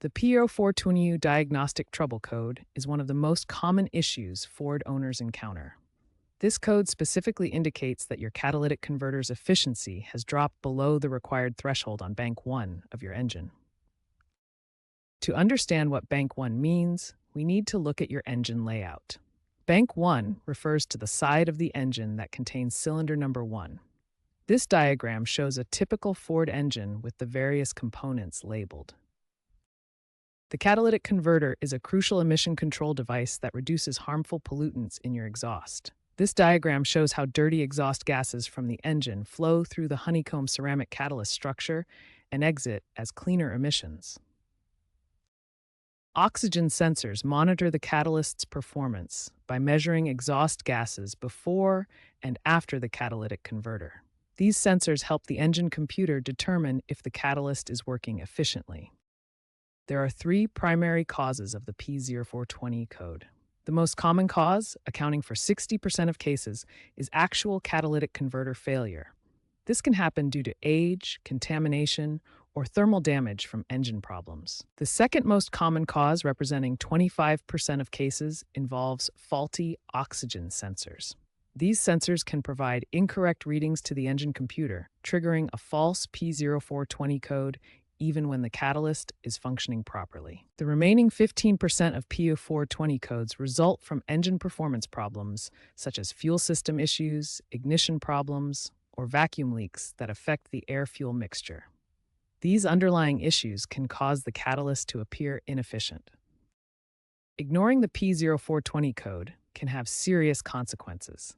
The P0420 diagnostic trouble code is one of the most common issues Ford owners encounter. This code specifically indicates that your catalytic converter's efficiency has dropped below the required threshold on bank 1 of your engine. To understand what bank 1 means, we need to look at your engine layout. Bank 1 refers to the side of the engine that contains cylinder number 1. This diagram shows a typical Ford engine with the various components labeled. The catalytic converter is a crucial emission control device that reduces harmful pollutants in your exhaust. This diagram shows how dirty exhaust gases from the engine flow through the honeycomb ceramic catalyst structure and exit as cleaner emissions. Oxygen sensors monitor the catalyst's performance by measuring exhaust gases before and after the catalytic converter. These sensors help the engine computer determine if the catalyst is working efficiently. There are 3 primary causes of the P0420 code. The most common cause, accounting for 60% of cases, is actual catalytic converter failure. This can happen due to age, contamination, or thermal damage from engine problems. The second most common cause, representing 25% of cases, involves faulty oxygen sensors. These sensors can provide incorrect readings to the engine computer, triggering a false P0420 code even when the catalyst is functioning properly. The remaining 15% of P0420 codes result from engine performance problems such as fuel system issues, ignition problems, or vacuum leaks that affect the air-fuel mixture. These underlying issues can cause the catalyst to appear inefficient. Ignoring the P0420 code can have serious consequences.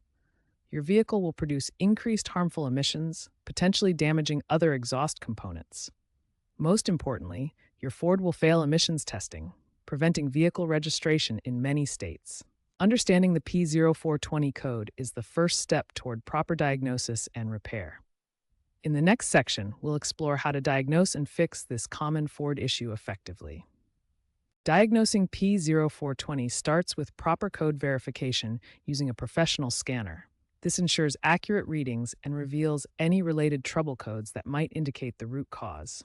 Your vehicle will produce increased harmful emissions, potentially damaging other exhaust components. Most importantly, your Ford will fail emissions testing, preventing vehicle registration in many states. Understanding the P0420 code is the first step toward proper diagnosis and repair. In the next section, we'll explore how to diagnose and fix this common Ford issue effectively. Diagnosing P0420 starts with proper code verification using a professional scanner. This ensures accurate readings and reveals any related trouble codes that might indicate the root cause.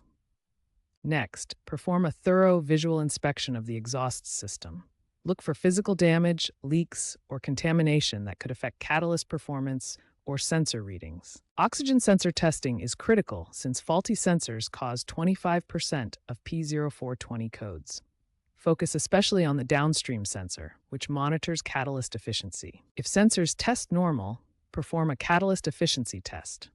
Next, perform a thorough visual inspection of the exhaust system. Look for physical damage, leaks, or contamination that could affect catalyst performance or sensor readings. Oxygen sensor testing is critical since faulty sensors cause 25% of P0420 codes. Focus especially on the downstream sensor, which monitors catalyst efficiency. If sensors test normal, perform a catalyst efficiency test.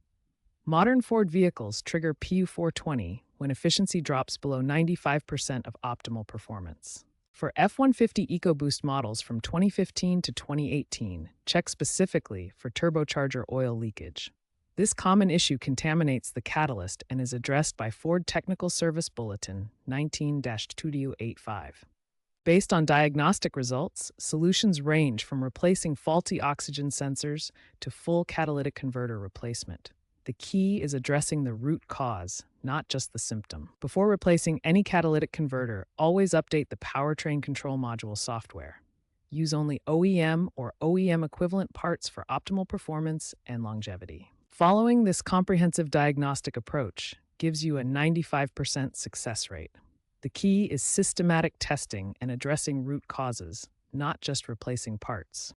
Modern Ford vehicles trigger P0420 when efficiency drops below 95% of optimal performance. For F-150 EcoBoost models from 2015 to 2018, check specifically for turbocharger oil leakage. This common issue contaminates the catalyst and is addressed by Ford Technical Service Bulletin 19-2085. Based on diagnostic results, solutions range from replacing faulty oxygen sensors to full catalytic converter replacement. The key is addressing the root cause, not just the symptom. Before replacing any catalytic converter, always update the powertrain control module software. Use only OEM or OEM equivalent parts for optimal performance and longevity. Following this comprehensive diagnostic approach gives you a 95% success rate. The key is systematic testing and addressing root causes, not just replacing parts.